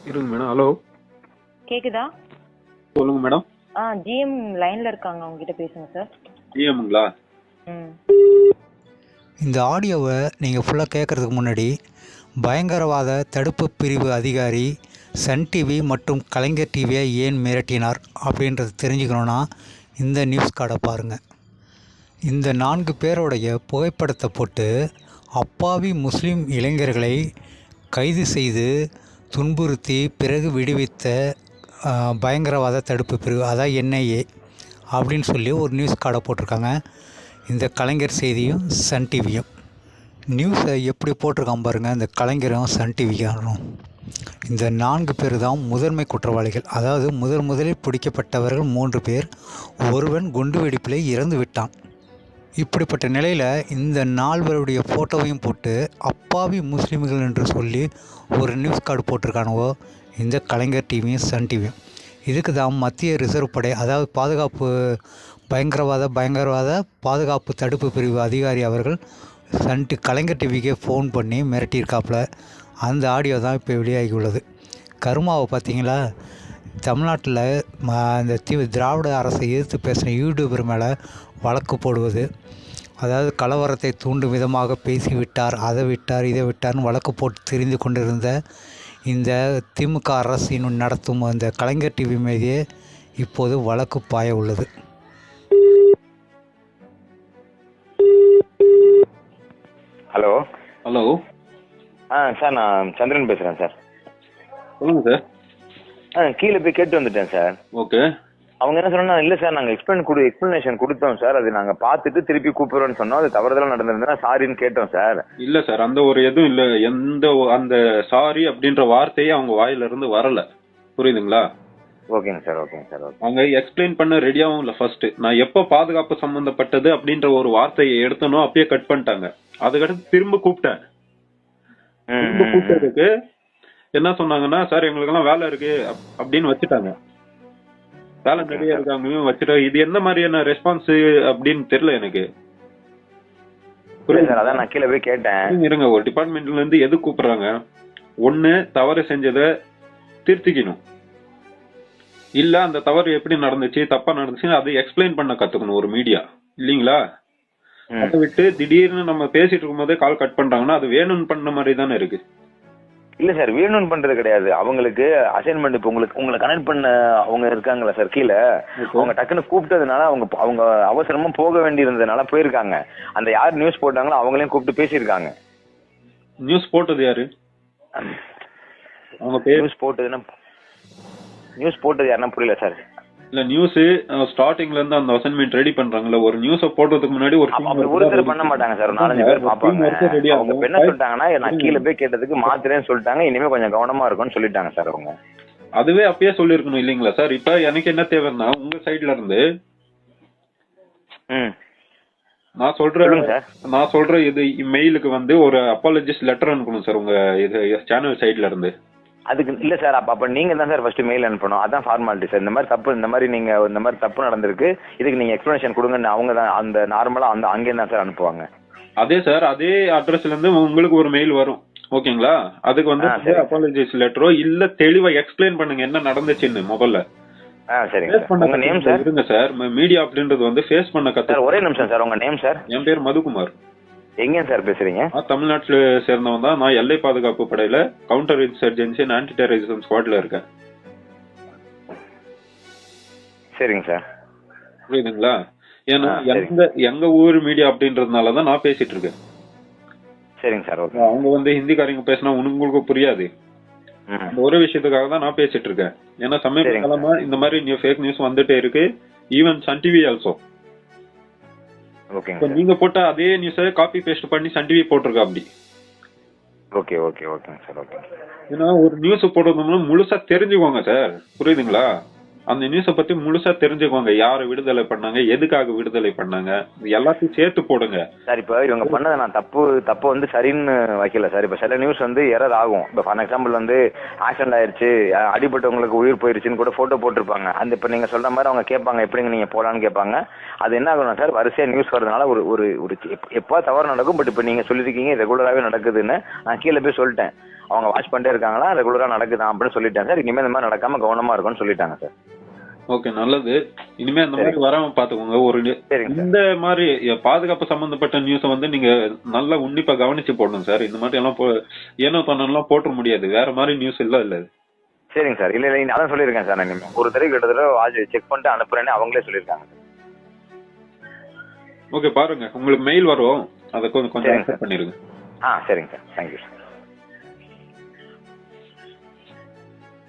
இருங்க madam. Hello, கேக்குதா? சொல்லுங்க மேடம். ஜிஎம் லைன்ல இருக்காங்க, அவங்க கிட்ட பேசுங்க சார். ஜிஎம்ங்களா? இந்த ஆடியோவை நீங்கள் ஃபுல்லாக கேட்குறதுக்கு முன்னாடி பயங்கரவாத தடுப்பு பிரிவு அதிகாரி சன் டிவி மற்றும் கலைஞர் டிவியை ஏன் மிரட்டினார் அப்படின்றது தெரிஞ்சுக்கணுன்னா இந்த நியூஸ் கார்டை பாருங்கள். இந்த 4 பேருடைய புகைப்படத்தை போட்டு அப்பாவி முஸ்லீம் இளைஞர்களை கைது செய்து துன்புறுத்தி பிறகு விடுவித்த பயங்கரவாத தடுப்பு பிரிவு, அதான் என்ஐஏ அப்படின்னு சொல்லி ஒரு நியூஸ் கார்டை போட்டிருக்காங்க. இந்த கலைஞர் செய்தியும் சன் டிவியும் நியூஸை எப்படி போட்டிருக்கான் பாருங்கள். இந்த கலைஞரும் சன் டிவிக்காரனும் இந்த 4 பேர் தான் முதன்மை குற்றவாளிகள். அதாவது முதலில் பிடிக்கப்பட்டவர்கள் 3 பேர், ஒருவன் குண்டுவெடிப்பிலே இறந்து விட்டான். இப்படிப்பட்ட நிலையில் இந்த 4 பேருடைய ஃபோட்டோவையும் போட்டு அப்பாவி முஸ்லீம்கள் என்று சொல்லி ஒரு நியூஸ் கார்டு போட்டிருக்கானுவோ இந்த கலைஞர் டிவியும் சன் டிவியும். இதுக்கு தான் மத்திய ரிசர்வ் படை, அதாவது பயங்கரவாத பாதுகாப்பு தடுப்பு பிரிவு அதிகாரி அவர்கள் கலைஞர் டிவிக்கே ஃபோன் பண்ணி மிரட்டியிருக்காப்புல. அந்த ஆடியோ தான் இப்போ வெளியாகி உள்ளது. கருமாவை பார்த்தீங்களா? தமிழ்நாட்டில் இந்த திராவிட அரசை எதிர்த்து பேசின யூடியூபர் மேலே வழக்கு போடுவது, அதாவது கலவரத்தை தூண்டும் விதமாக பேசிவிட்டார், அதை விட்டார் இதை விட்டார்னு வழக்கு போட்டு தெரிந்து கொண்டிருந்த இந்த திமுக அரசின் நடத்தும் அந்த கலைஞர் டிவி மீதே இப்போது வழக்கு பாய உள்ளது. ஹலோ. ஹலோ. சார், நான் சந்திரன் பேசுகிறேன் சார். சொல்லுங்க சார். கீழே போய் கேட்டு வந்துட்டேன் சார். ஓகே. அவங்க என்ன சொன்னா, இல்லை சார் நாங்கள் எக்ஸ்பிளனேஷன் கொடுத்தோம் சார், அது நாங்கள் பார்த்துட்டு திருப்பி கூப்பிடுறோன்னு சொன்னோம், அது தவறுதலாக நடந்திருந்தா சாரின்னு கேட்டோம் சார். இல்லை சார், அந்த ஒரு எதுவும் இல்லை. அந்த சாரி அப்படின்ற வார்த்தையே அவங்க வாயில இருந்து வரல. புரியுதுங்களா? ஓகேங்க சார், ஓகேங்க சார். ஓகே. அவங்க எக்ஸ்பிளைன் பண்ண ரெடியாகவும் இல்லை. ஃபர்ஸ்ட் நான் எப்போ பாதுகாப்பு சம்பந்தப்பட்டது அப்படின்ற ஒரு வார்த்தையை எடுத்தனோ அப்பயே கட் பண்ணிட்டாங்க. அதுக்கடுத்து திரும்ப கூப்பிட்டேன். கூப்பிட்டதுக்கு என்ன சொன்னாங்கன்னா, சார் எங்களுக்கெல்லாம் வேலை இருக்கு அப்படின்னு வச்சுட்டாங்க. வேலை நிறைய இருக்காங்க வச்சுட்டு, இது எந்த மாதிரியான ரெஸ்பான்ஸ் அப்படின்னு தெரியல எனக்கு. சார் அதான் நான் கீழே போய் கேட்டேன். இருங்க, ஒரு டிபார்ட்மெண்ட்ல இருந்து எது கூப்பிடுறாங்க? ஒண்ணு, தவறு செஞ்சதை திருத்திக்கணும், இல்ல அந்த தவறு எப்படி நடந்துச்சு, தப்பா நடந்துச்சு அதை எக்ஸ்பிளைன் பண்ண கத்துக்கணும் ஒரு மீடியா, இல்லீங்களா? அதை விட்டு திடீர்னு நம்ம பேசிட்டு இருக்கும் போதே கால் கட் பண்றாங்கன்னா அது வேணும்னு பண்ண மாதிரி தானே இருக்கு. இல்ல சார், வேணும்னு பண்றது கிடையாது. அவங்களுக்கு அசைன்மெண்ட் இப்ப உங்களை கனெக்ட் பண்ண அவங்க இருக்காங்களா சார் கீழே, அவங்க டக்குன்னு கூப்பிட்டதுனால அவங்க அவசரமா போக வேண்டி இருந்ததுனால போயிருக்காங்க. அந்த யார் நியூஸ் போட்டாங்களோ அவங்களையும் கூப்பிட்டு பேசியிருக்காங்க. நியூஸ் போட்டது யாரு? அவங்க பேர் நியூஸ் போட்டது யாருன்னா புரியல சார். இல்ல, நியூஸ் ஸ்டார்டிங்ல இருந்து அந்த அசைன்மெண்ட் ரெடி பண்றாங்கல்ல, ஒரு நியூஸ போடுறதுக்கு முன்னாடி ஒருத்தர் பண்ண மாட்டாங்க சார், 4-5 பேர் பாப்பாங்க. அவங்க என்ன சொல்லிட்டாங்கன்னா, நான் கீழே போய் கேட்டதுக்கு மாத்திரேன்னு சொல்லிட்டாங்க, இனிமே கொஞ்சம் கவனமா இருக்கும்னு சொல்லிட்டாங்க சார் அவங்க. அதுவே அப்பயே சொல்லிருக்கணும் இல்லீங்களா சார்? இப்ப எனக்கு என்ன தேவைன்னா, உங்க சைட்ல இருந்து நான் சொல்றேன் இது மெயிலுக்கு வந்து ஒரு அப்பாலஜிஸ்ட் லெட்டர் அனுப்பணும் சார் உங்க இது சேனல் சைட்ல இருந்து. அதுக்கு இல்ல சார், அப்ப நீங்க தான் சார் ஃபர்ஸ்ட் மெயில் அனுப்பணும். அதான் ஃபார்மாலிட்டி சார். இந்த மாதிரி தப்பு நடந்திருக்கு, இதுக்கு நீங்க எக்ஸ்பிளனேஷன் கொடுங்கன்னு அவங்க தான் அந்த நார்மலா அங்கே தான் சார் அனுப்புவாங்க. அதே சார், அதே அட்ரஸ்ல இருந்து உங்களுக்கு ஒரு மெயில் வரும், ஓகேங்களா? அதுக்கு வந்து அப்பாலஜிஸ் லெட்டரோ இல்ல தெளிவா எக்ஸ்பிளைன் பண்ணுங்க என்ன நடந்துச்சுன்னு முதல்ல. சரிங்க சார். உங்க நேம் சார்? இருங்க சார், மீடியா அப்படின்றது வந்து ஃபேஸ் பண்ண கத்து. ஒரே நிமிஷம் சார். உங்க நேம் சார்? என் பேர் மதுகுமார். எங்க சார் பேசுறீங்க? தமிழ்நாட்டுல சேர்ந்தவன் தான். நான் எல்லை பாதுகாப்பு படையில counter insurgency and anti terrorism ஸ்குவாட்ல இருக்கேன். சரிங்க சார். புரியுதுங்களா? ஏன்னா எங்க ஊர் மீடியா அப்படின்றதுனாலதான் நான் பேசிட்டு இருக்கேன். சரிங்க சார். ஓகே. அவங்க வந்து ஹிந்திக்காரங்க பேசினா உங்களுக்கு புரியாது. ஒரு விஷயத்துக்காக தான் நான் பேசிட்டு இருக்கேன். ஏன்னா சமீப காலமா இந்த மாதிரி ஃபேக் நியூஸ் வந்துட்டே இருக்கு. Even Sun TV also. நீங்க போட்ட அதே நியூஸை காப்பி பேஸ்ட் பண்ணி சன் டிவி போட்டிருக்கா அப்படி. Okay okay okay sir. Okay. ஏன்னா ஒரு நியூஸ் போடுறதுனால முழுசா தெரிஞ்சுக்கோங்க சார், புரியுதுங்களா? அந்த நியூஸை பத்தி முழுசா தெரிஞ்சுக்கோங்க. யாரை விடுதலை பண்ணாங்க, எதுக்காக விடுதலை பண்ணாங்க, எல்லாத்தையும் சேர்த்து போடுங்க சார். இப்ப இவங்க பண்ணதை நான் தப்பு வந்து சரின்னு வைக்கல சார். இப்ப சில நியூஸ் வந்து எரர் ஆகும். இப்ப ஃபார் எக்ஸாம்பிள் வந்து ஆக்சிடென்ட் ஆயிருச்சு, அடிபட்டவங்களுக்கு உயிர் போயிருச்சுன்னு கூட போட்டோ போட்டிருப்பாங்க. அந்த இப்ப நீங்க சொல்ற மாதிரி அவங்க கேட்பாங்க, எப்படிங்க நீங்க போலான்னு கேட்பாங்க. அது என்ன ஆகணும் சார், வரிசையா நியூஸ் வரதுனால ஒரு எப்போ தவறு நடக்கும். பட் இப்ப நீங்க சொல்லிருக்கீங்க ரெகுலராகவே நடக்குதுன்னு, நான் கீழே போய் சொல்லிட்டேன். அவங்க வாட்ச் பண்ணிட்டே இருக்காங்களா, ரெகுலராக நடக்குதா அப்படின்னு சொல்லிட்டாங்க சார். இனிமேல் இந்த மாதிரி நடக்காம கவனமாக இருக்கும்னு சொல்லிட்டாங்க சார். ஓகே, நல்லது. இனிமே அந்த மாதிரி வராம பாத்துக்கோங்க. ஒரு இந்த மாதிரி பாதுகாப்பு சம்பந்தப்பட்ட நியூஸை வந்து நீங்க நல்லா உன்னிப்பா கவனிச்சு போடணும் சார். இந்த மாதிரி எல்லாம் ஏனோ தோணலாம் போட்டுற முடியாது. வேற மாதிரி நியூஸ் எல்லாம் இல்ல. சரிங்க சார். இல்ல இல்ல அதான் சொல்லியிருக்கேன் சார். நான் இனிமேல் ஒரு தடவை கிட்டத்தட்ட வாட்ச் செக் பண்ணிட்டு அனுப்புறேன்னு அவங்களே சொல்லியிருக்காங்க சார். ஓகே, பாருங்க உங்களுக்கு மெயில் வரும், அதை கொஞ்சம் அக்செப்ட் பண்ணிருங்க. சரிங்க சார். Thank you sir.